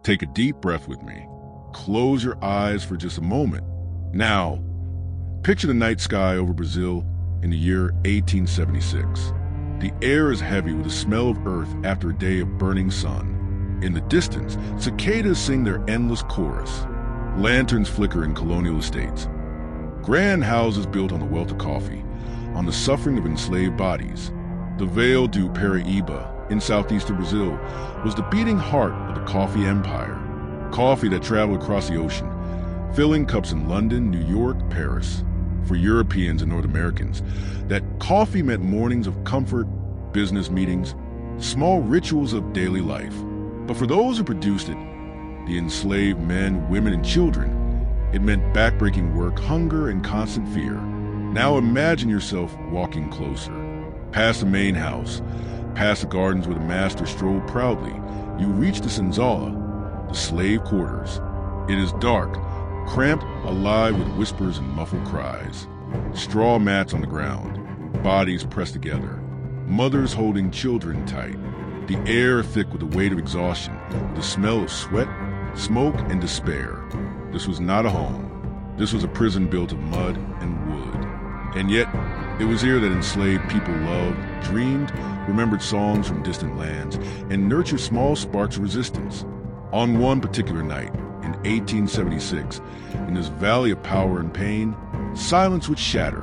Take a deep breath with me. Close your eyes for just a moment. Now, picture the night sky over Brazil in the year 1876. The air is heavy with the smell of earth after a day of burning sun. In the distance, cicadas sing their endless chorus. Lanterns flicker in colonial estates. Grand houses built on the wealth of coffee, on the suffering of enslaved bodies. The Vale do Paraíba in southeastern Brazil was the beating heart of the coffee empire. Coffee that traveled across the ocean, filling cups in London, New York, Paris. For Europeans and North Americans, that coffee meant mornings of comfort, business meetings, small rituals of daily life. But for those who produced it, the enslaved men, women, and children, it meant backbreaking work, hunger, and constant fear. Now imagine yourself walking closer. Past the main house, past the gardens where the master strolled proudly, you reach the senzala, the slave quarters. It is dark, cramped, alive with whispers and muffled cries. Straw mats on the ground, bodies pressed together, mothers holding children tight. The air thick with the weight of exhaustion, the smell of sweat, smoke, and despair. This was not a home. This was a prison built of mud and wood. And yet, it was here that enslaved people loved, dreamed, remembered songs from distant lands, and nurtured small sparks of resistance. On one particular night, in 1876, in this valley of power and pain, silence would shatter.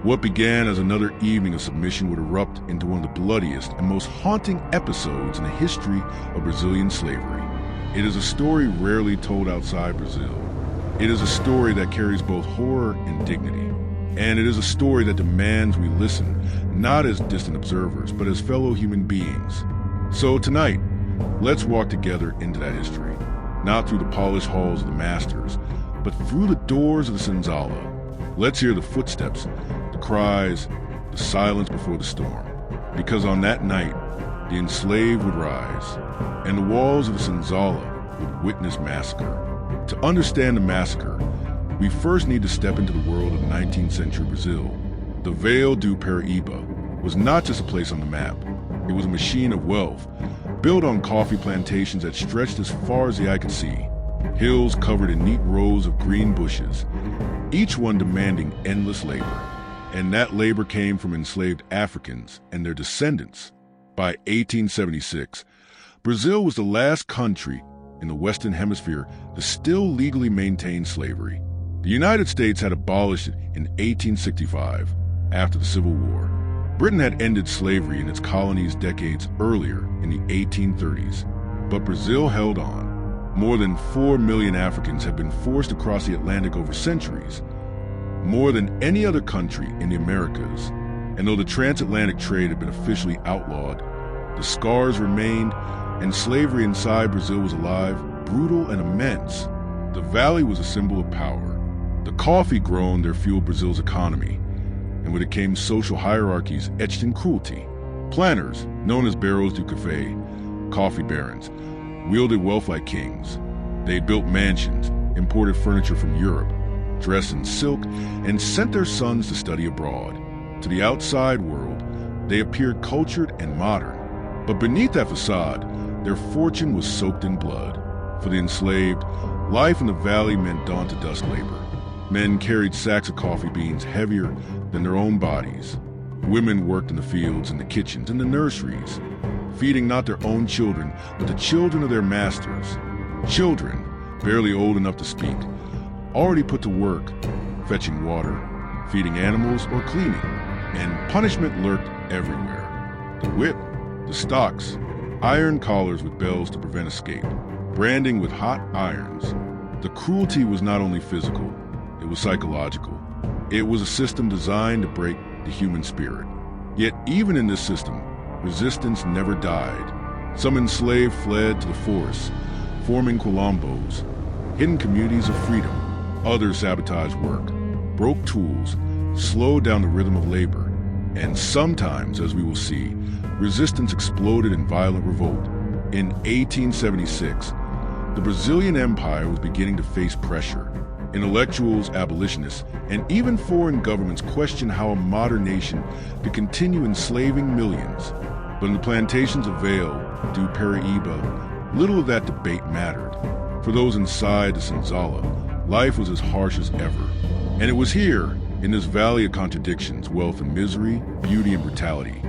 What began as another evening of submission would erupt into one of the bloodiest and most haunting episodes in the history of Brazilian slavery. It is a story rarely told outside Brazil. It is a story that carries both horror and dignity. And it is a story that demands we listen, not as distant observers, but as fellow human beings. So tonight, let's walk together into that history, not through the polished halls of the masters, but through the doors of the senzala. Let's hear the footsteps, the cries, the silence before the storm. Because on that night, the enslaved would rise, and the walls of the senzala would witness massacre. To understand the massacre, we first need to step into the world of 19th century Brazil. The Vale do Paraíba was not just a place on the map. It was a machine of wealth, built on coffee plantations that stretched as far as the eye could see. Hills covered in neat rows of green bushes, each one demanding endless labor. And that labor came from enslaved Africans and their descendants. By 1876, Brazil was the last country in the Western Hemisphere to still legally maintain slavery. The United States had abolished it in 1865, after the Civil War. Britain had ended slavery in its colonies decades earlier in the 1830s. But Brazil held on. More than 4 million Africans had been forced across the Atlantic over centuries, more than any other country in the Americas. And though the transatlantic trade had been officially outlawed, the scars remained, and slavery inside Brazil was alive, brutal, and immense. The valley was a symbol of power. The coffee grown there fueled Brazil's economy, and with it came social hierarchies etched in cruelty. Planters, known as barons do café, coffee barons, wielded wealth like kings. They built mansions, imported furniture from Europe, dressed in silk, and sent their sons to study abroad. To the outside world, they appeared cultured and modern. But beneath that facade, their fortune was soaked in blood. For the enslaved, life in the valley meant dawn-to-dusk labor. Men carried sacks of coffee beans heavier than their own bodies. Women worked in the fields and the kitchens and the nurseries, feeding not their own children, but the children of their masters. Children, barely old enough to speak, already put to work, fetching water, feeding animals, or cleaning. And punishment lurked everywhere. The whip, the stocks, iron collars with bells to prevent escape, branding with hot irons. The cruelty was not only physical, it was psychological. It was a system designed to break the human spirit. Yet even in this system, resistance never died. Some enslaved fled to the forests, forming quilombos, hidden communities of freedom. Others sabotaged work, broke tools, slowed down the rhythm of labor. And sometimes, as we will see, resistance exploded in violent revolt. In 1876, the Brazilian Empire was beginning to face pressure. Intellectuals, abolitionists, and even foreign governments questioned how a modern nation could continue enslaving millions. But in the plantations of Vale do Paraíba, Little of that debate mattered. For those inside the Senzala, life was as harsh as ever. And it was here, in this valley of contradictions, wealth and misery, beauty and brutality,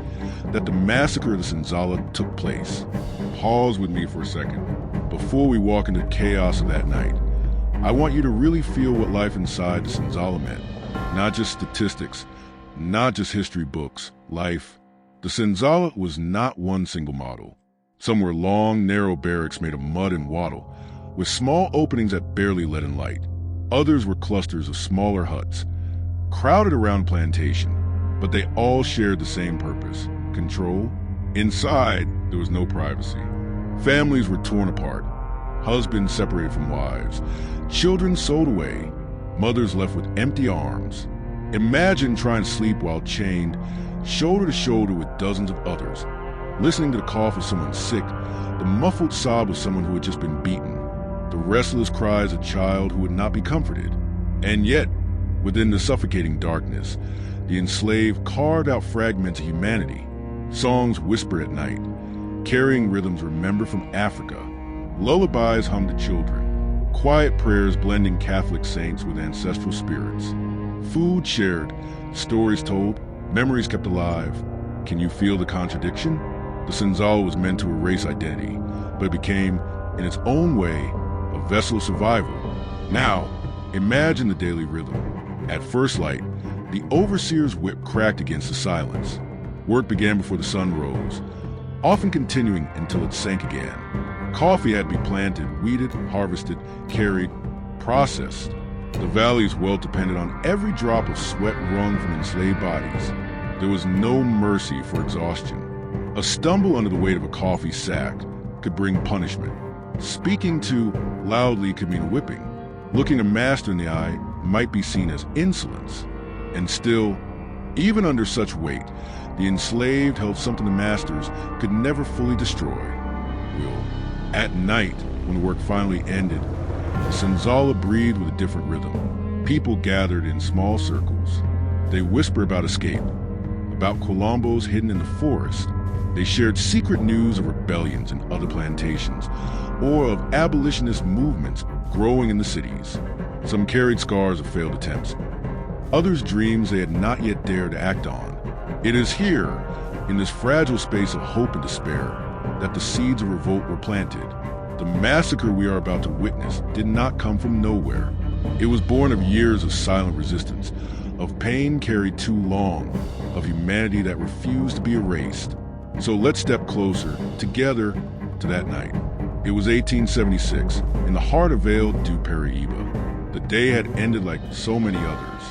that the massacre of the Senzala took place. Pause with me for a second. Before we walk into the chaos of that night, I want you to really feel what life inside the Senzala meant. Not just statistics, not just history books, life. The Senzala was not one single model. Some were long, narrow barracks made of mud and wattle, with small openings that barely let in light. Others were clusters of smaller huts, crowded around plantation, but they all shared the same purpose: control. Inside, there was no privacy. Families were torn apart, husbands separated from wives, children sold away, mothers left with empty arms. Imagine trying to sleep while chained, shoulder to shoulder with dozens of others, listening to the cough of someone sick, the muffled sob of someone who had just been beaten, the restless cries of a child who would not be comforted. And yet, within the suffocating darkness, the enslaved carved out fragments of humanity, songs whispered at night, carrying rhythms remembered from Africa, lullabies hummed to children, quiet prayers blending Catholic saints with ancestral spirits, food shared, stories told, memories kept alive. Can you feel the contradiction? The Senzala was meant to erase identity, but it became, in its own way, a vessel of survival. Now, imagine the daily rhythm. At first light, the overseer's whip cracked against the silence. Work began before the sun rose, often continuing until it sank again. Coffee had to be planted, weeded, harvested, carried, processed. The valley's wealth depended on every drop of sweat wrung from enslaved bodies. There was no mercy for exhaustion. A stumble under the weight of a coffee sack could bring punishment. Speaking too loudly could mean whipping. Looking a master in the eye might be seen as insolence. And still, even under such weight, the enslaved held something the masters could never fully destroy: will. At night, when work finally ended, the Senzala breathed with a different rhythm. People gathered in small circles. They whispered about escape, about Colombos hidden in the forest. They shared secret news of rebellions in other plantations, or of abolitionist movements growing in the cities. Some carried scars of failed attempts. Others dreams they had not yet dared to act on. It is here, in this fragile space of hope and despair, that the seeds of revolt were planted. The massacre we are about to witness did not come from nowhere. It was born of years of silent resistance, of pain carried too long, of humanity that refused to be erased. So let's step closer, together, to that night. It was 1876, in the heart of Vale du Paraíba. The day had ended like so many others.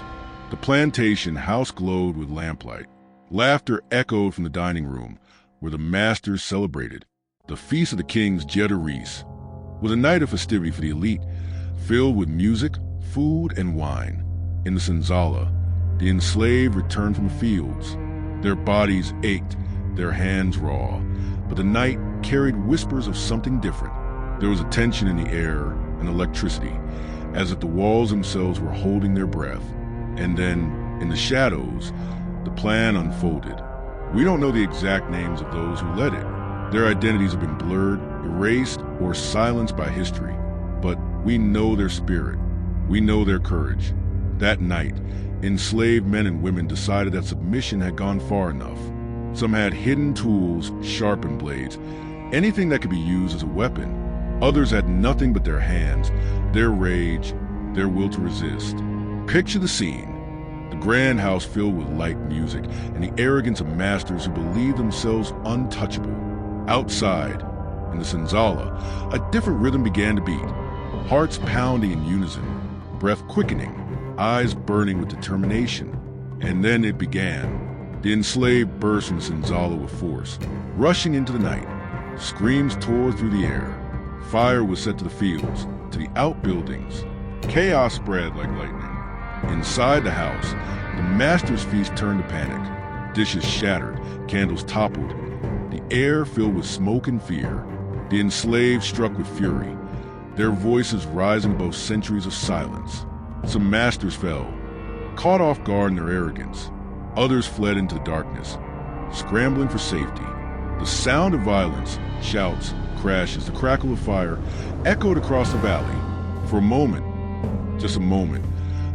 The plantation house glowed with lamplight. Laughter echoed from the dining room, where the masters celebrated. The Feast of the King's Jeteris was a night of festivity for the elite, filled with music, food, and wine. In the Senzala, the enslaved returned from the fields. Their bodies ached, their hands raw, but the night carried whispers of something different. There was a tension in the air, an electricity, as if the walls themselves were holding their breath. And then, in the shadows, the plan unfolded. We don't know the exact names of those who led it. Their identities have been blurred, erased, or silenced by history. But we know their spirit. We know their courage. That night, enslaved men and women decided that submission had gone far enough. Some had hidden tools, sharpened blades, anything that could be used as a weapon. Others had nothing but their hands, their rage, their will to resist. Picture the scene. The grand house filled with light music and the arrogance of masters who believed themselves untouchable. Outside, in the Senzala, a different rhythm began to beat. Hearts pounding in unison, breath quickening, eyes burning with determination. And then it began. The enslaved burst from the Senzala with force, rushing into the night. Screams tore through the air. Fire was set to the fields, to the outbuildings. Chaos spread like lightning. Inside the house, the master's feast turned to panic. Dishes shattered, candles toppled. The air filled with smoke and fear. The enslaved struck with fury, their voices rising above centuries of silence. Some masters fell, caught off guard in their arrogance. Others fled into the darkness, scrambling for safety. The sound of violence, shouts, crashes, the crackle of fire echoed across the valley. For a moment, just a moment,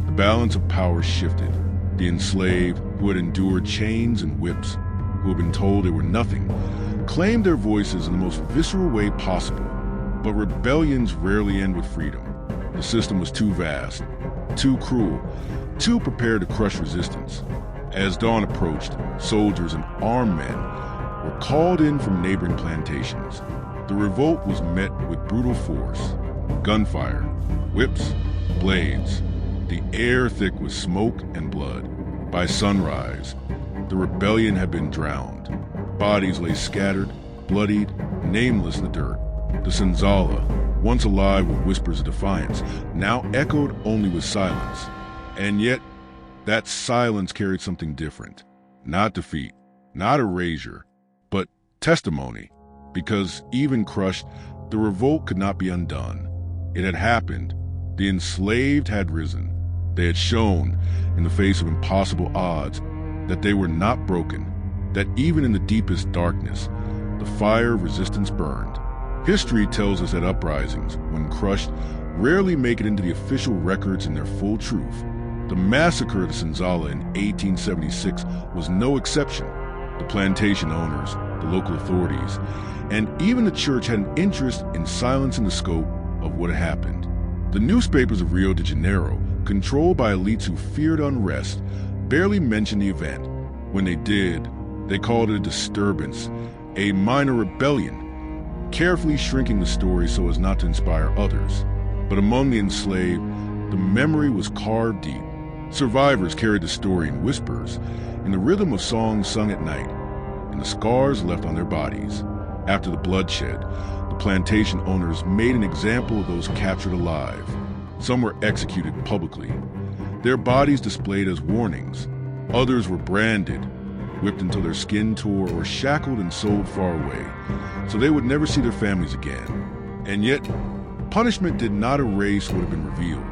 the balance of power shifted. The enslaved, who had endured chains and whips, who had been told they were nothing, claimed their voices in the most visceral way possible. But rebellions rarely end with freedom. The system was too vast, too cruel, too prepared to crush resistance. As dawn approached, soldiers and armed men were called in from neighboring plantations. The revolt was met with brutal force, gunfire, whips, blades, the air thick with smoke and blood. By sunrise, the rebellion had been drowned. Bodies lay scattered, bloodied, nameless in the dirt. The Senzala, once alive with whispers of defiance, now echoed only with silence. And yet, that silence carried something different. Not defeat, not erasure, but testimony. Because even crushed, the revolt could not be undone. It had happened. The enslaved had risen. They had shown, in the face of impossible odds, that they were not broken, that even in the deepest darkness, the fire of resistance burned. History tells us that uprisings, when crushed, rarely make it into the official records in their full truth. The massacre of the Senzala in 1876 was no exception. The plantation owners, the local authorities, and even the church had an interest in silencing the scope of what had happened. The newspapers of Rio de Janeiro, controlled by elites who feared unrest, barely mentioned the event. When they did, they called it a disturbance, a minor rebellion, carefully shrinking the story so as not to inspire others. But among the enslaved, the memory was carved deep. Survivors carried the story in whispers, in the rhythm of songs sung at night, in the scars left on their bodies. After the bloodshed, the plantation owners made an example of those captured alive. Some were executed publicly, their bodies displayed as warnings. Others were branded, whipped until their skin tore, or shackled and sold far away, so they would never see their families again. And yet, punishment did not erase what had been revealed.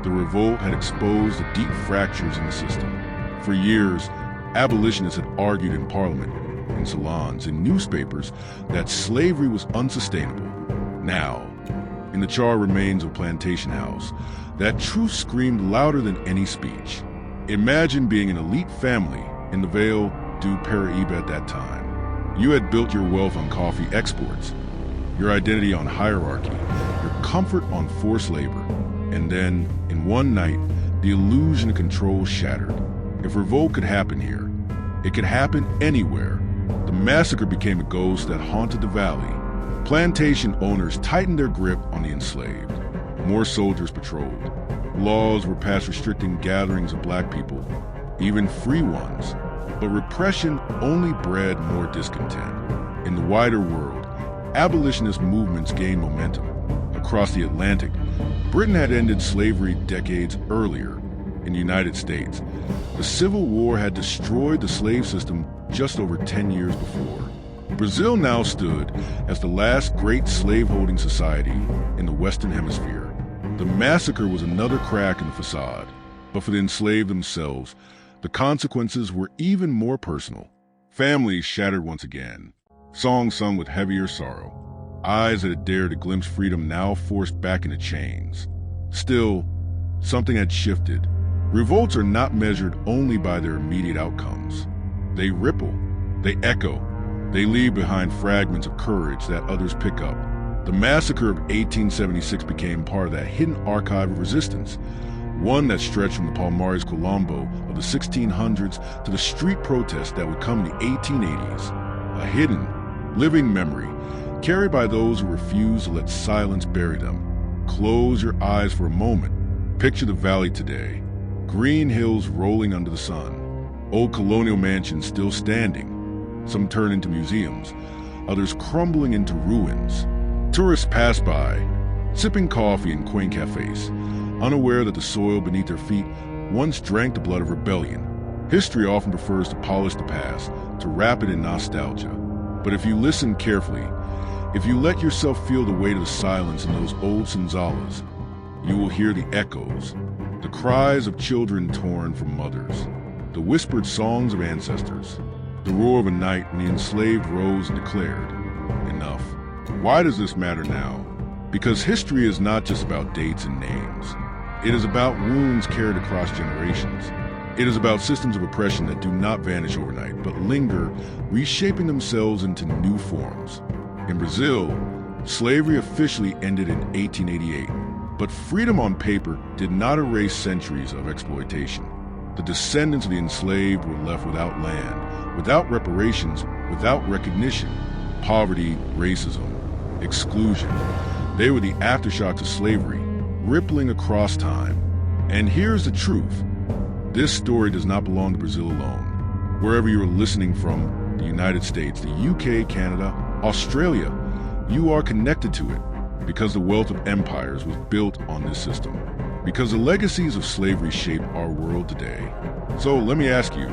The revolt had exposed the deep fractures in the system. For years, abolitionists had argued in parliament, in salons, in newspapers, that slavery was unsustainable. Now, in the charred remains of Plantation House, that truth screamed louder than any speech. Imagine being an elite family in the Vale du Paraíba at that time. You had built your wealth on coffee exports, your identity on hierarchy, your comfort on forced labor. And then, in one night, the illusion of control shattered. If revolt could happen here, it could happen anywhere. The massacre became a ghost that haunted the valley. Plantation owners tightened their grip on the enslaved. More soldiers patrolled. Laws were passed restricting gatherings of black people, even free ones. But repression only bred more discontent. In the wider world, abolitionist movements gained momentum. Across the Atlantic, Britain had ended slavery decades earlier. In the United States, the Civil War had destroyed the slave system just over 10 years before. Brazil now stood as the last great slaveholding society in the Western Hemisphere. The massacre was another crack in the facade, but for the enslaved themselves, the consequences were even more personal. Families shattered once again, songs sung with heavier sorrow, eyes that had dared to glimpse freedom now forced back into chains. Still, something had shifted. Revolts are not measured only by their immediate outcomes. They ripple, they echo, they leave behind fragments of courage that others pick up. The massacre of 1876 became part of that hidden archive of resistance, one that stretched from the Palmares Colombo of the 1600s to the street protests that would come in the 1880s. A hidden, living memory carried by those who refused to let silence bury them. Close your eyes for a moment. Picture the valley today. Green hills rolling under the sun. Old colonial mansions still standing. Some turned into museums, others crumbling into ruins. Tourists pass by, sipping coffee in quaint cafes, unaware that the soil beneath their feet once drank the blood of rebellion. History often prefers to polish the past, to wrap it in nostalgia. But if you listen carefully, if you let yourself feel the weight of the silence in those old senzalas, you will hear the echoes, the cries of children torn from mothers, the whispered songs of ancestors. The roar of a night when the enslaved rose and declared, "Enough." Why does this matter now? Because history is not just about dates and names. It is about wounds carried across generations. It is about systems of oppression that do not vanish overnight, but linger, reshaping themselves into new forms. In Brazil, slavery officially ended in 1888, but freedom on paper did not erase centuries of exploitation. The descendants of the enslaved were left without land, without reparations, without recognition, poverty, racism, exclusion. They were the aftershocks of slavery, rippling across time. And here's the truth. This story does not belong to Brazil alone. Wherever you are listening from, the United States, the UK, Canada, Australia, you are connected to it because the wealth of empires was built on this system. Because the legacies of slavery shape our world today. So let me ask you,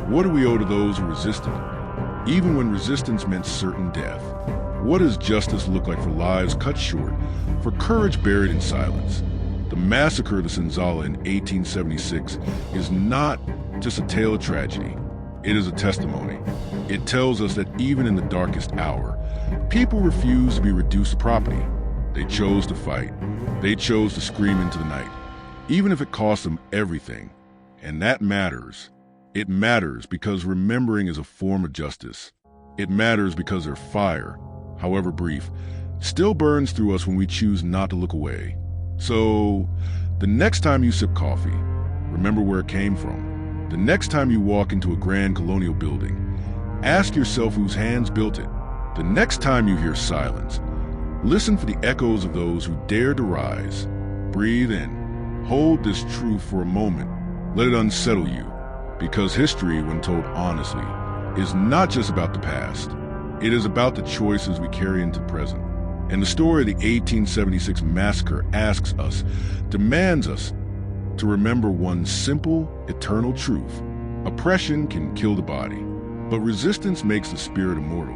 what do we owe to those who resisted? Even when resistance meant certain death. What does justice look like for lives cut short, for courage buried in silence? The massacre of the Senzala in 1876 is not just a tale of tragedy. It is a testimony. It tells us that even in the darkest hour, people refused to be reduced to property. They chose to fight. They chose to scream into the night, even if it cost them everything. And that matters. It matters because remembering is a form of justice. It matters because their fire, however brief, still burns through us when we choose not to look away. So, the next time you sip coffee, remember where it came from. The next time you walk into a grand colonial building, ask yourself whose hands built it. The next time you hear silence, listen for the echoes of those who dared to rise. Breathe in. Hold this truth for a moment. Let it unsettle you. Because history, when told honestly, is not just about the past. It is about the choices we carry into the present. And the story of the 1876 massacre asks us, demands us, to remember one simple, eternal truth. Oppression can kill the body, but resistance makes the spirit immortal.